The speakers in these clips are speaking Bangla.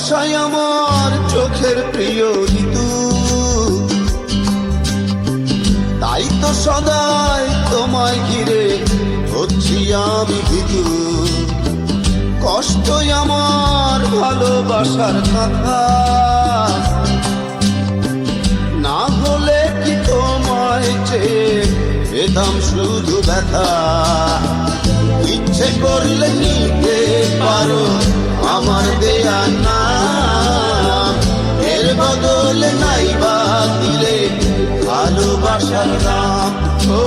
বর্ষায় আমার চোখের প্রিয় ঋতু, তাই তো সদাই তোমায় ঘিরে হচ্ছি আমি ভীতু। কষ্টই আমার ভালোবাসার কথা, না হলে কি তোমায় চেয়ে পেতাম শুধু ব্যথা। ইচ্ছে করলে নিতে পারো আমার দেয়া নাম, এর বদলে নাই বা দিলে ভালোবাসার দাম, ও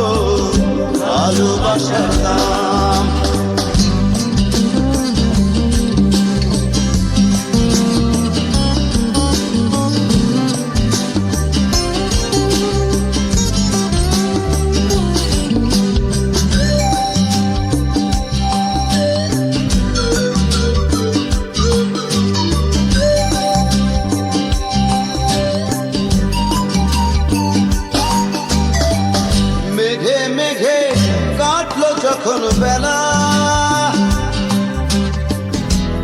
ভালোবাসার দাম। যখন বেলা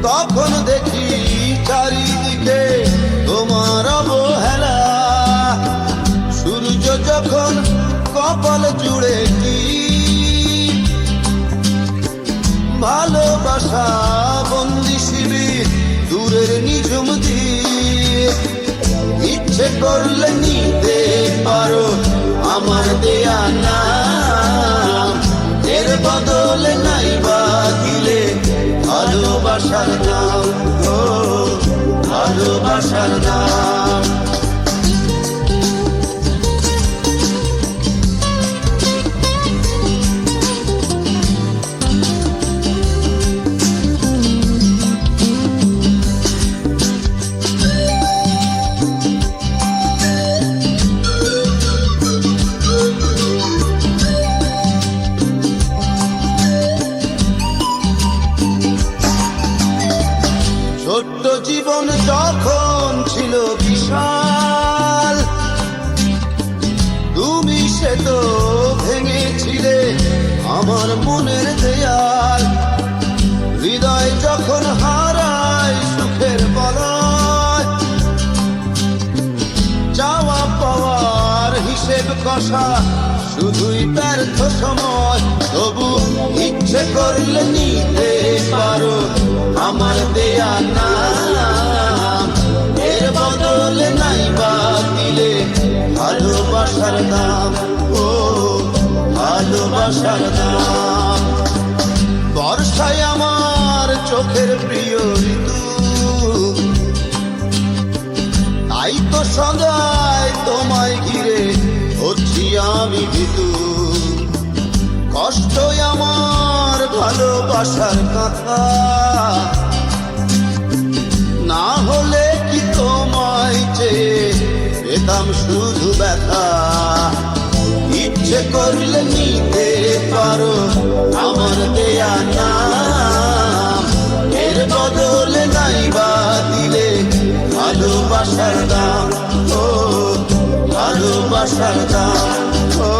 তখন দেখি চারিদিকে তোমার অবহেলা। সূর্য যখন কপাল জুড়ে ভালোবাসা বন্দি শিবির দূরের নিঝুম দ্বীপ। ইচ্ছে করলে নিতে পারো আমার দেয়া নাম, এর বদলে নাই বা দিলে ভালোবাসার নাম, ও ভালোবাসার নাম। ছোট্ট জীবন যখন ছিল বিশাল, তুমি সে তো ভেঙেছিলে আমার মনের দেয়াল। হৃদয় যখন হারায় সুখের বলয়, চাওয়া পাওয়ার হিসেব কষা শুধুই ব্যর্থ সময়। তবু ইচ্ছে করলে নিতে পারো আমার দেয়া নাম, এর বদলে নাই বা দিলে ভালোবাসার দাম, ও ভালোবাসার দাম। বর্ষায় আমার চোখের প্রিয় ঋতু, তাই তো সদাই তোমায় ঘিরে হচ্ছি আমি ভীতু। কষ্টই আমার ভালোবাসার কথা, না হলে কি তোমায় চেয়ে পেতাম শুধু ব্যথা। ইচ্ছে করলে নিতে পারো আমার দেয়া নাম, এর বদলে নাই বা দিলে ভালোবাসার দাম, ও ভালোবাসার দাম, ও